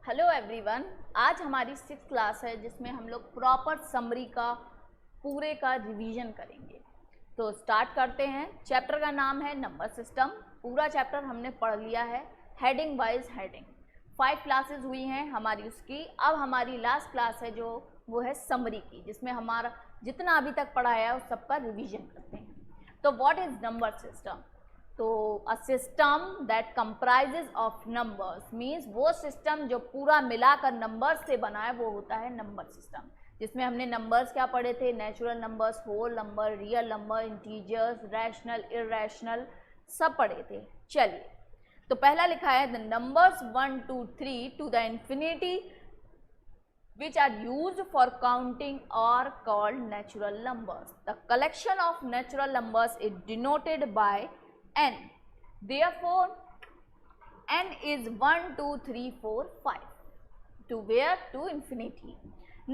Hello everyone, आज हमारी 6th class है जिसमें हम लोग प्रॉपर समरी का पूरे का रिवीजन करेंगे। तो स्टार्ट करते हैं। चैप्टर का नाम है नंबर सिस्टम। पूरा चैप्टर हमने पढ़ लिया है हेडिंग वाइज हेडिंग। 5 क्लासेस हुई हैं हमारी उसकी। अब हमारी लास्ट क्लास है जो वो है समरी की, जिसमें हमारा जितना अभी तक पढ़ाया है उस सबका रिविजन करते हैं। तो व्हाट इज नंबर सिस्टम? तो a system that comprises of numbers means वो सिस्टम जो पूरा मिलाकर नंबर्स से बना है वो होता है नंबर सिस्टम, जिसमें हमने नंबर्स क्या पढ़े थे? Natural numbers, whole number, real number, integers, rational, irrational सब पढ़े थे। चलिए, तो पहला लिखा है the numbers 1 2 3 to the infinity which are used for counting are called natural numbers. The collection of natural numbers is denoted by n. Therefore, n is 1 2 3 4 5 to where to infinity.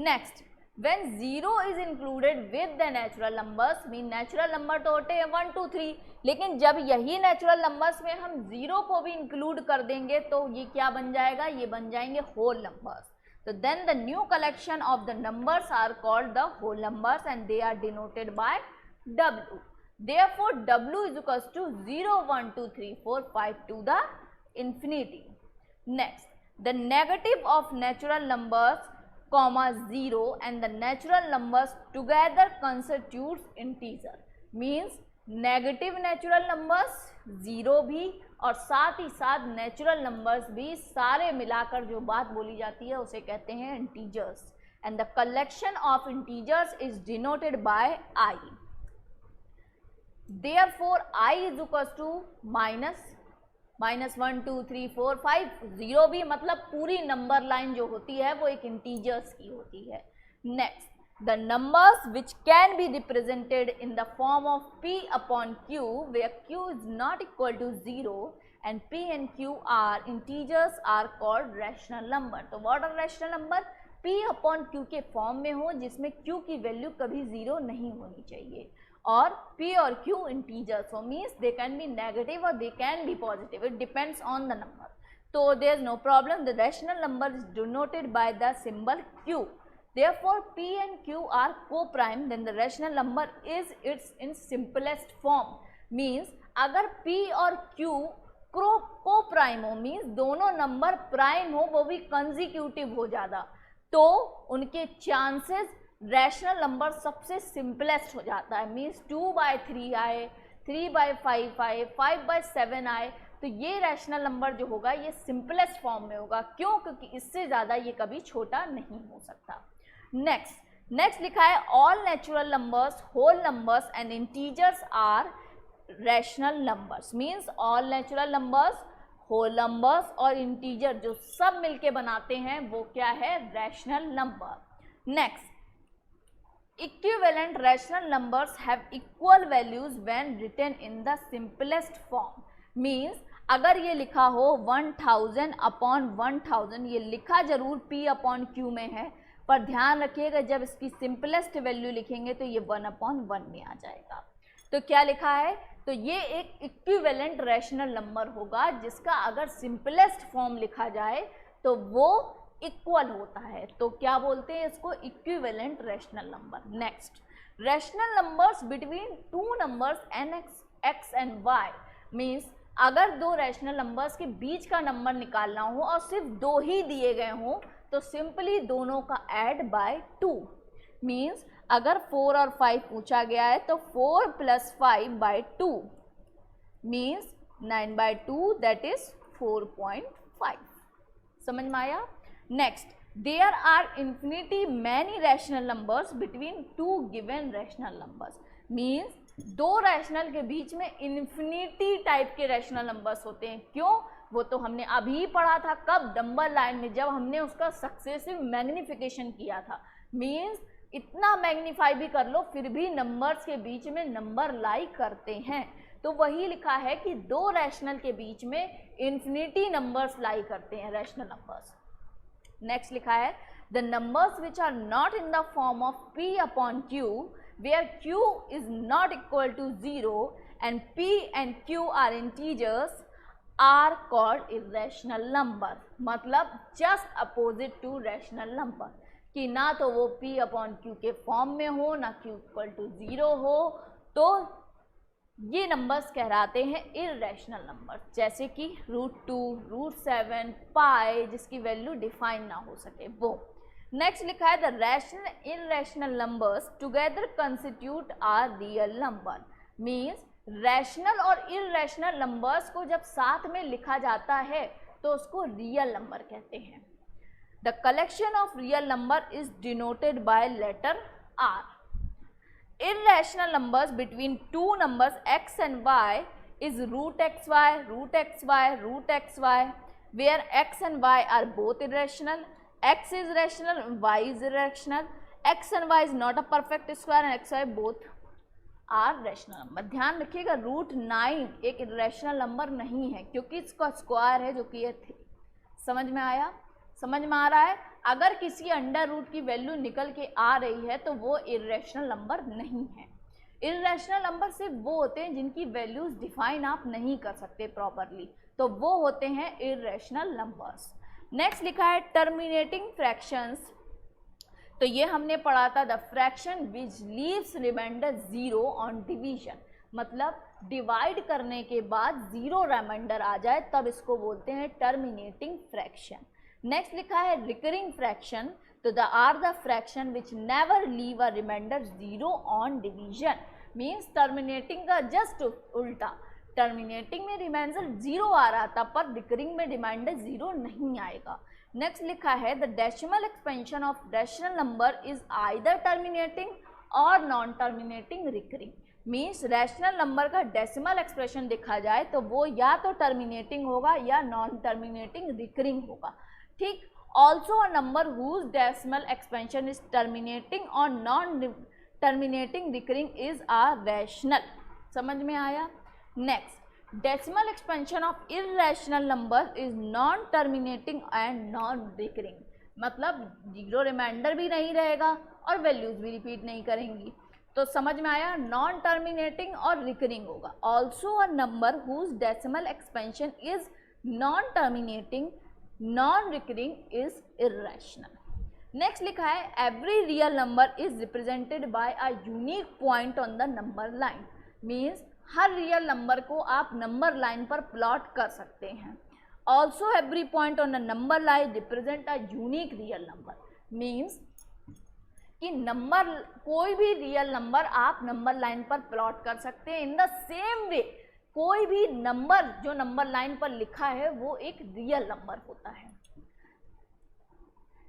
Next, when 0 is included with the natural numbers, mean natural number तो होते हैं 1 2 3, लेकिन जब यही natural numbers में हम 0 को भी include कर देंगे तो ये क्या बन जाएगा? ये बन जाएंगे whole numbers. So then the new collection of the numbers are called the whole numbers and they are denoted by W. Therefore, W is equals to 0, 1, 2, 3, 4, 5 to the infinity. Next, the negative of natural numbers, comma 0 and the natural numbers together constitutes integer. Means negative natural numbers 0 भी और साथ ही साथ natural numbers भी सारे मिलाकर जो बात बोली जाती है उसे कहते हैं integers and the collection of integers is denoted by I. Therefore I is equals to minus 1 2 3 4 5। 0 भी मतलब पूरी नंबर लाइन जो होती है वो एक इंटीजर्स की होती है। Next, the numbers which can be represented in the form of p upon q where q is not equal to 0 and p and q are integers are called rational number. तो what are rational number? p upon q के form में हो जिसमें q की value कभी 0 नहीं होनी चाहिए और p और q integers हो, means they can be negative or they can be positive, it depends on the number. So there is no problem, the rational number is denoted by the symbol q. Therefore, p and q are co-prime, then the rational number is its in simplest form. Means अगर p और q co-prime हो, means दोनों number prime हो, वो भी consecutive हो ज़्यादा, तो उनके चांसेस रैशनल नंबर सबसे सिंपलेस्ट हो जाता है। मीन्स 2/3 आए, 3/5 आए, 5/7 आए, तो ये रैशनल नंबर जो होगा ये सिंपलेस्ट फॉर्म में होगा। क्यों? क्योंकि इससे ज़्यादा ये कभी छोटा नहीं हो सकता। नेक्स्ट लिखा है all natural numbers, whole numbers and integers are rational numbers. Means all natural numbers, whole numbers और इंटीजर जो सब मिलके बनाते हैं वो क्या है? Rational number. Next, equivalent rational numbers have equal values when written in the simplest form. Means अगर ये लिखा हो 1000 अपॉन 1000, ये लिखा जरूर p अपॉन q में है, पर ध्यान रखिएगा जब इसकी सिंपलेस्ट वैल्यू लिखेंगे तो ये 1/1 में आ जाएगा। तो क्या लिखा है? तो ये एक इक्विवेलेंट रैशनल नंबर होगा जिसका अगर सिंपलेस्ट फॉर्म लिखा जाए तो वो इक्वल होता है, तो क्या बोलते हैं इसको? Equivalent rational number. Next, rational numbers between two numbers n x and y। Means अगर दो रैशनल नंबर्स के बीच का नंबर निकालना हो और सिर्फ 2 ही दिए गए हों तो सिंपली दोनों का ऐड बाय 2। मीन्स अगर 4 और 5 पूछा गया है तो 4 + 5/2 मीन्स 9/2, दैट इज 4.5। समझ में आया? Next, there are infinity many rational numbers between 2 given rational numbers. Means 2 rational के बीच में इन्फिनिटी टाइप के रैशनल नंबर्स होते हैं। क्यों? वो तो हमने अभी पढ़ा था। कब? नंबर लाइन में, जब हमने उसका सक्सेसिव मैग्निफिकेशन किया था। मीन्स इतना मैग्नीफाई भी कर लो फिर भी नंबर्स के बीच में नंबर लाई करते हैं, तो वही लिखा है कि 2 रैशनल के बीच में इन्फिनिटी नंबर्स लाई करते हैं, रैशनल नंबर्स। नेक्स्ट लिखा है the numbers which are not in the form of p upon q where q is not equal to 0 and p and q are integers are called irrational number, मतलब just opposite to rational number, कि ना तो वो p upon q के form में हो, ना q equal to 0 हो, तो ये नंबर्स कहलाते हैं इरेशनल नंबर, जैसे कि √2, √7, पाई, जिसकी वैल्यू डिफाइन ना हो सके वो। नेक्स्ट लिखा है the rational irrational numbers together constitute are real number, means rational और इरेशनल नंबर्स को जब साथ में लिखा जाता है तो उसको रियल नंबर कहते हैं। The collection of real number is denoted by letter R. Irrational numbers between two numbers x and y is √xy, √xy, √xy, where x and y are both irrational. X is rational, y is irrational. X and y is not a perfect square and x, y both are rational number. ध्यान रखिएगा √9 एक irrational number नहीं है क्योंकि इसका square है जो कि ये थी। समझ में आया? समझ में आ रहा है? अगर किसी अंडर रूट की वैल्यू निकल के आ रही है तो वो इरेशनल नंबर नहीं है। इरेशनल नंबर सिर्फ वो होते हैं जिनकी वैल्यूज डिफाइन आप नहीं कर सकते प्रॉपरली, तो वो होते हैं इरेशनल नंबर्स। नेक्स्ट लिखा है टर्मिनेटिंग फ्रैक्शंस, तो ये हमने पढ़ा था the fraction which leaves remainder 0 on division, मतलब डिवाइड करने के बाद 0 रिमाइंडर आ जाए तब इसको बोलते हैं टर्मिनेटिंग फ्रैक्शन। नेक्स्ट लिखा है रिकरिंग फ्रैक्शन, तो the are the fraction which never leave a remainder 0 on division, means terminating का जस्ट उल्टा, टर्मिनेटिंग में रिमाइंडर 0 आ रहा था पर रिकरिंग में रिमाइंडर 0 नहीं आएगा। नेक्स्ट लिखा है the decimal expansion of rational number is either terminating or non terminating recurring, means rational number का डेसिमल एक्सप्रेशन देखा जाए तो वो या तो टर्मिनेटिंग होगा या नॉन टर्मिनेटिंग रिकरिंग होगा। ठीक, also a number whose decimal expansion is terminating or non terminating recurring is a rational. समझ में आया? Next decimal expansion of irrational number is non terminating and non recurring, मतलब 0 reminder भी नहीं रहेगा और वैल्यूज भी रिपीट नहीं करेंगी, तो समझ में आया? नॉन टर्मिनेटिंग और रिकरिंग होगा। Also a number whose decimal expansion is non terminating non recurring is irrational. Next लिखा है every real number is represented by a unique point on the number line, means हर real number को आप number line पर plot कर सकते हैं। Also every point on the number line represent a unique real number, means कि number कोई भी रियल नंबर आप नंबर लाइन पर प्लॉट कर सकते हैं। इन द सेम वे कोई भी नंबर जो नंबर लाइन पर लिखा है वो एक रियल नंबर होता है।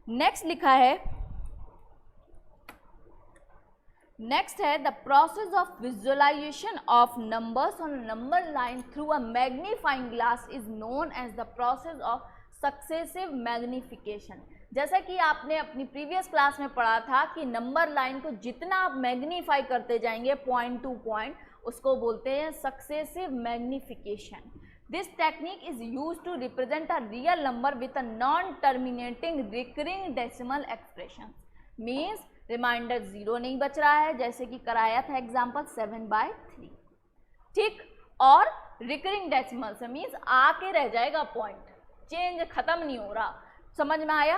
नेक्स्ट लिखा है नेक्स्ट है the process of visualization of numbers on number line through a magnifying glass is known as the process of successive magnification. जैसा कि आपने अपनी प्रीवियस क्लास में पढ़ा था कि नंबर लाइन को जितना आप मैग्नीफाई करते जाएंगे पॉइंट टू पॉइंट, उसको बोलते हैं successive magnification. This technique is use to represent a real number with a non terminating recurring decimal expression, means remainder 0 नहीं बच रहा है, जैसे कि कराया था एग्जाम्पल 7/3। ठीक, और रिकरिंग डेसिमल से मीन्स आके रह जाएगा पॉइंट, चेंज खत्म नहीं हो रहा। समझ में आया?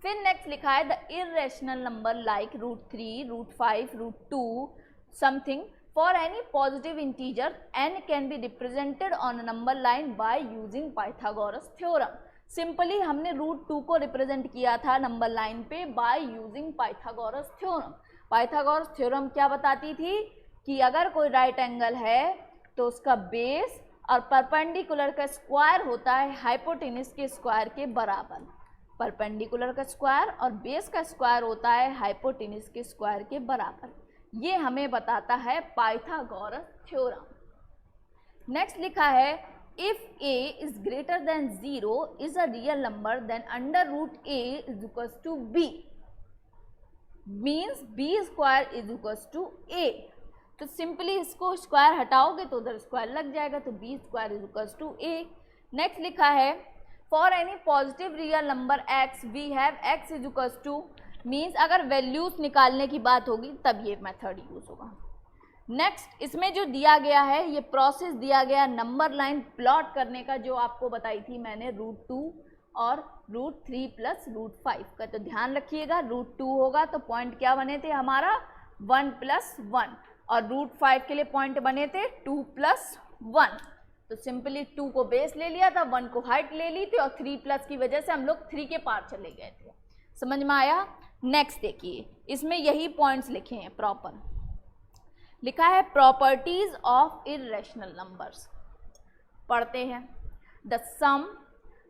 फिर नेक्स्ट लिखा है the irrational number like √3, √5, √2 something for any positive integer n can be represented on a number line by using Pythagoras theorem। Simply हमने √2 को रिप्रेजेंट किया था नंबर लाइन पे by using Pythagoras theorem. Pythagoras theorem क्या बताती थी कि अगर कोई राइट एंगल है तो उसका बेस और परपेंडिकुलर का स्क्वायर होता है हाइपोटेनस के स्क्वायर के बराबर। परपेंडिकुलर का स्क्वायर और बेस का स्क्वायर होता है हाइपोटेनस के स्क्वायर के बराबर। ये हमें बताता है पाइथागोरस थ्योरम। नेक्स्ट लिखा है if a is greater than 0 is a real number then √a is equals to b, means b square is equals to a। तो सिंपली इसको स्क्वायर हटाओगे तो उधर स्क्वायर लग जाएगा, तो b square is equals to a। Next लिखा है for any positive real number x we have x is equals to, means अगर वैल्यूज निकालने की बात होगी तब ये मेथड यूज होगा। नेक्स्ट इसमें जो दिया गया है ये प्रोसेस दिया गया नंबर लाइन प्लॉट करने का, जो आपको बताई थी मैंने √2 और √3 प्लस √5 का। तो ध्यान रखिएगा √2 होगा तो पॉइंट क्या बने थे हमारा 1 + 1, और √5 के लिए पॉइंट बने थे 2 + 1। तो सिंपली 2 को बेस ले लिया था, 1 को हाइट ले ली थी, और 3 प्लस की वजह से हम लोग 3 के पार चले गए थे। समझ में आया? नेक्स्ट देखिए, इसमें यही पॉइंट्स लिखे हैं प्रॉपर। लिखा है प्रॉपर्टीज ऑफ इर्रेशनल नंबर्स। पढ़ते हैं। The sum,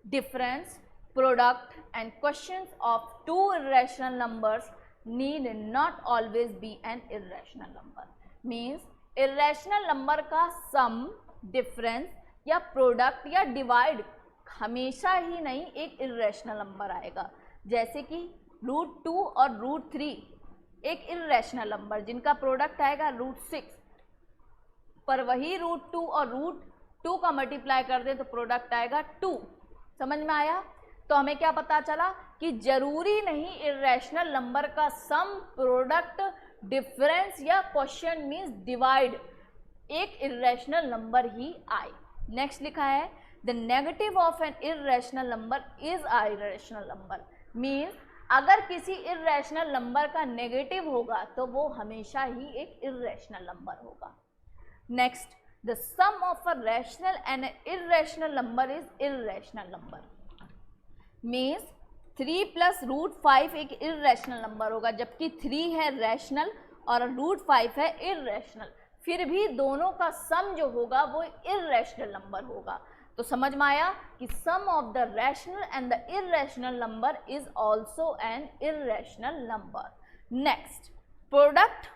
difference, product and quotients of two irrational numbers need not always be an irrational number. Means irrational number का सम, डिफरेंस या प्रोडक्ट या डिवाइड हमेशा ही नहीं एक इर्रेशनल नंबर आएगा। जैसे कि √2 और √3 एक इर्रेशनल नंबर जिनका प्रोडक्ट आएगा √6, पर वही √2 और √2 का मल्टीप्लाई कर दे तो प्रोडक्ट आएगा 2। समझ में आया? तो हमें क्या पता चला कि जरूरी नहीं इर्रेशनल नंबर का सम, प्रोडक्ट, डिफरेंस या क्वेश्चन मीन्स डिवाइड एक इर्रेशनल नंबर ही आए। नेक्स्ट लिखा है the negative of N irrational number is a irrational number. Means अगर किसी इर्रेशनल नंबर का नेगेटिव होगा तो वो हमेशा ही एक इर्रेशनल नंबर होगा। Next, the sum of a rational and irrational number is irrational number. Means 3 + √5 एक इर्रेशनल नंबर होगा, जबकि 3 है रैशनल और √5 है इर्रेशनल। फिर भी दोनों का सम जो होगा वो इर्रेशनल नंबर होगा। तो समझ में आया कि sum of the rational and the irrational number is also an irrational number. Next, product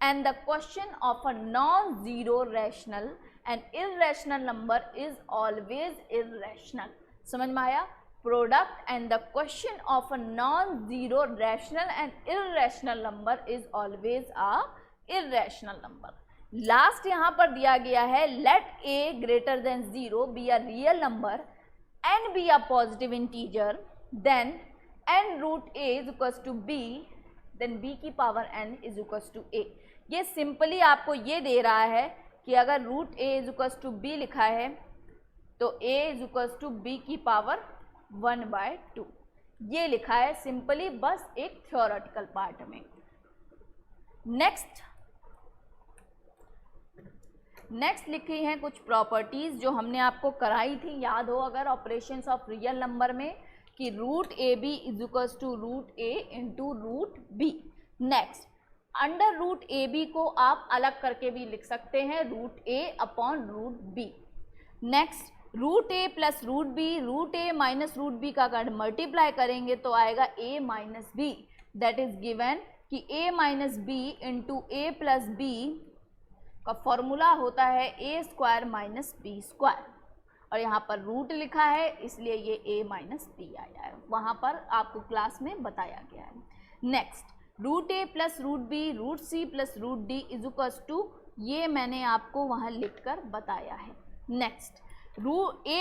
and the question of a non zero rational and irrational number is always irrational. समझ में आया? Product and the question of a non zero rational and irrational number is always a irrational number. Last यहाँ पर दिया गया है let a greater than 0 be a real number and be a positive integer, then n √a is equals to b, then b की power n is equals to a। ये simply आपको ये दे रहा है कि अगर √a is equals to b लिखा है तो a is equals to b की पावर 1/2। ये लिखा है सिंपली, बस एक थ्योरेटिकल पार्ट में। नेक्स्ट लिखी हैं कुछ प्रॉपर्टीज जो हमने आपको कराई थी, याद हो अगर ऑपरेशंस ऑफ रियल नंबर में, कि √ab is equals to √a into √b। Next, under √ab को आप अलग करके भी लिख सकते हैं √a upon √b। Next, √a + √b, √a - √b का अगर मल्टीप्लाई करेंगे तो आएगा a - b। That is given कि a - b into a + b का फॉर्मूला होता है a² - b², और यहाँ पर रूट लिखा है इसलिए ये a - b आया है, वहाँ पर आपको क्लास में बताया गया है। Next, √a + √b, √c + √d is equals to, ये मैंने आपको वहाँ लिखकर बताया है। Next, a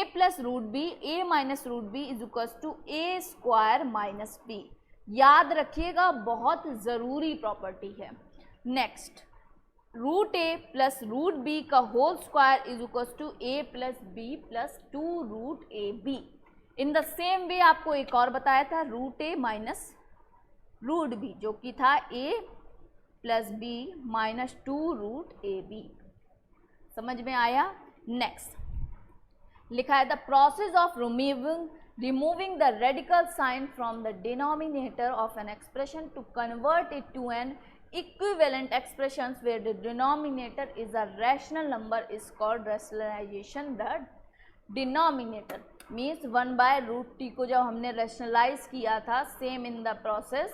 + √b, a - √b is equals to a² - b। याद रखिएगा, बहुत ज़रूरी प्रॉपर्टी है। नेक्स्ट, √a + √b का whole square is equals to a + b + 2√ab। In the same way आपको एक और बताया था √a - √b, जो कि था a + b - 2√ab। समझ में आया? नेक्स्ट लिखा है the process of removing the radical sign from the denominator of an expression to convert it to an equivalent expressions where the denominator is a rational number is called rationalization। The denominator means 1/√t को जब हमने rationalize किया था same in the process,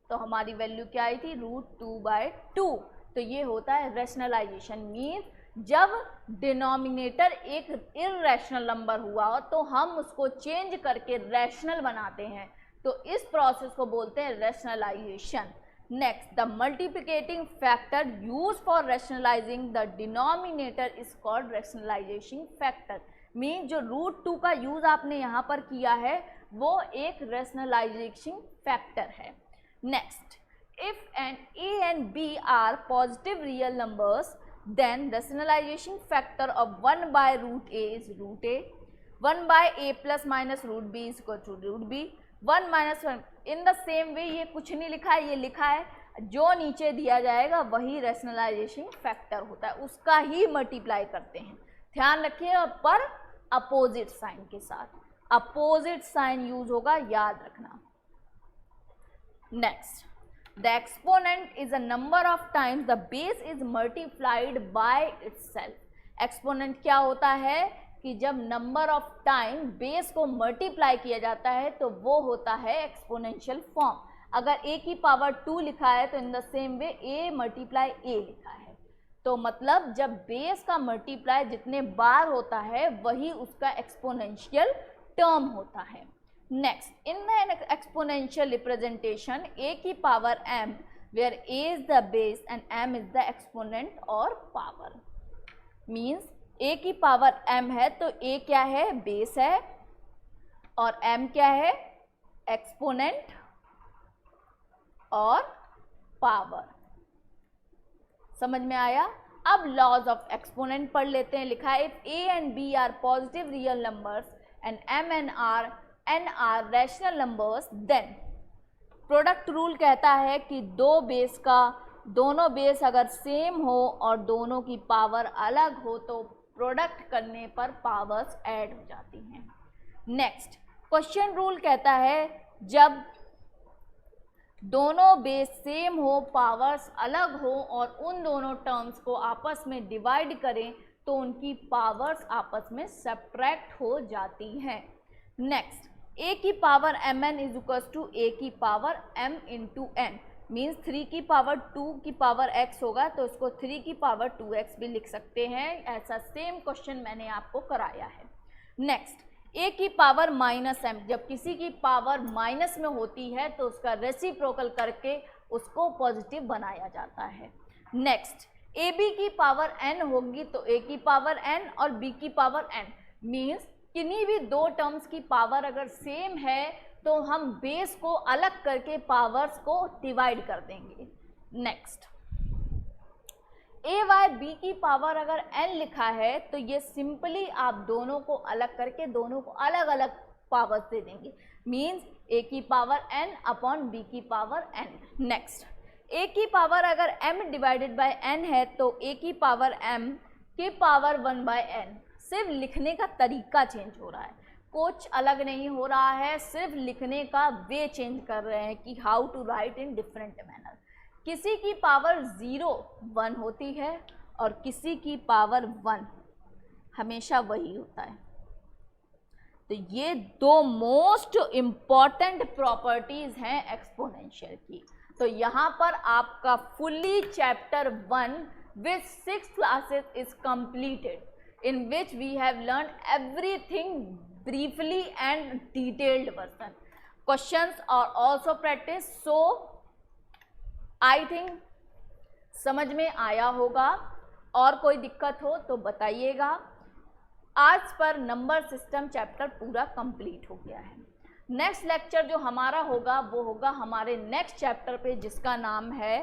तो हमारी value क्या आई थी √2/2। तो ये होता है rationalization। मीन्स जब डिनोमिनेटर एक इर्रेशनल नंबर हुआ हो तो हम उसको चेंज करके रैशनल बनाते हैं, तो इस प्रोसेस को बोलते हैं rationalization। Next, the multiplicating factor used for rationalizing the denominator is called rationalization factor। Mean जो √2 का यूज आपने यहाँ पर किया है वो एक rationalization factor है। Next, if a and b are positive real numbers, then rationalization factor of 1 by root a is root a, 1 by a plus minus root b is equal to root b, 1 minus 1. In the same वे ये कुछ नहीं लिखा है, ये लिखा है जो नीचे दिया जाएगा वही रैशनलाइजेशन फैक्टर होता है, उसका ही मल्टीप्लाई करते हैं. ध्यान रखिए, पर अपोजिट साइन के साथ, अपोजिट साइन यूज होगा, याद रखना. Next, the exponent is a number of times the base is multiplied by itself. Exponent क्या होता है कि जब नंबर ऑफ टाइम बेस को मल्टीप्लाई किया जाता है तो वो होता है एक्सपोनेंशियल फॉर्म. अगर a की पावर 2 लिखा है तो इन the same way a multiply a लिखा है, तो मतलब जब बेस का मल्टीप्लाई जितने बार होता है वही उसका एक्सपोनेंशियल टर्म होता है. Next, in the exponential representation a की power m where a is the base and m is the exponent और पावर. मीन्स a की पावर m है तो a क्या है, बेस है, और m क्या है, एक्सपोनेंट और पावर. समझ में आया. अब लॉज ऑफ एक्सपोनेंट पढ़ लेते हैं. लिखा है if a and b are positive real numbers and m and n are rational numbers, then product rule कहता है कि दोनों बेस अगर सेम हो और दोनों की पावर अलग हो तो प्रोडक्ट करने पर पावर्स ऐड हो जाती हैं. नेक्स्ट, क्वेश्चन रूल कहता है जब दोनों बेस सेम हो, पावर्स अलग हो और उन दोनों टर्म्स को आपस में डिवाइड करें तो उनकी पावर्स आपस में सब्ट्रैक्ट हो जाती हैं. नेक्स्ट, a की power mn is equal to a की power m into n. Means 3 की पावर 2 की पावर x होगा तो इसको 3 की पावर 2x भी लिख सकते हैं. ऐसा सेम क्वेश्चन मैंने आपको कराया है. नेक्स्ट, a की पावर माइनस m, जब किसी की पावर माइनस में होती है तो उसका रेसिप्रोकल करके उसको पॉजिटिव बनाया जाता है. नेक्स्ट, ab की पावर n होगी तो a की पावर n और b की पावर n. मीन्स किन्हीं भी दो टर्म्स की पावर अगर सेम है तो हम बेस को अलग करके पावर्स को डिवाइड कर देंगे. नेक्स्ट, a बाय b की पावर अगर n लिखा है तो ये सिंपली आप दोनों को अलग करके दोनों को अलग अलग पावर्स दे देंगे. मीन्स a की पावर n अपॉन b की पावर n. नेक्स्ट, a की पावर अगर m डिवाइडेड बाय n है तो a की पावर m की पावर 1 बाय n. सिर्फ लिखने का तरीका चेंज हो रहा है, कुछ अलग नहीं हो रहा है, सिर्फ लिखने का वे चेंज कर रहे हैं कि how to write in different manner. किसी की पावर 0 1 होती है और किसी की पावर 1 हमेशा वही होता है. तो ये दो मोस्ट इम्पॉर्टेंट प्रॉपर्टीज हैं एक्सपोनेंशियल की. तो यहाँ पर आपका fully chapter 1 with 6 classes is completed, in which we have learned everything briefly and detailed version. Questions are also practiced. So I think समझ में आया होगा. और कोई दिक्कत हो तो बताइएगा. आज पर नंबर सिस्टम चैप्टर पूरा कंप्लीट हो गया है. नेक्स्ट लेक्चर जो हमारा होगा वो होगा हमारे नेक्स्ट चैप्टर पे जिसका नाम है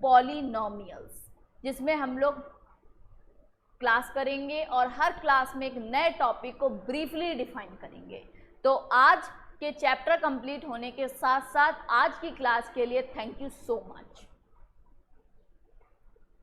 पॉलिनोमियल्स, जिसमें हम लोग क्लास करेंगे और हर क्लास में एक नए टॉपिक को ब्रीफली डिफाइन करेंगे. तो आज के चैप्टर कंप्लीट होने के साथ साथ आज की क्लास के लिए थैंक यू सो मच.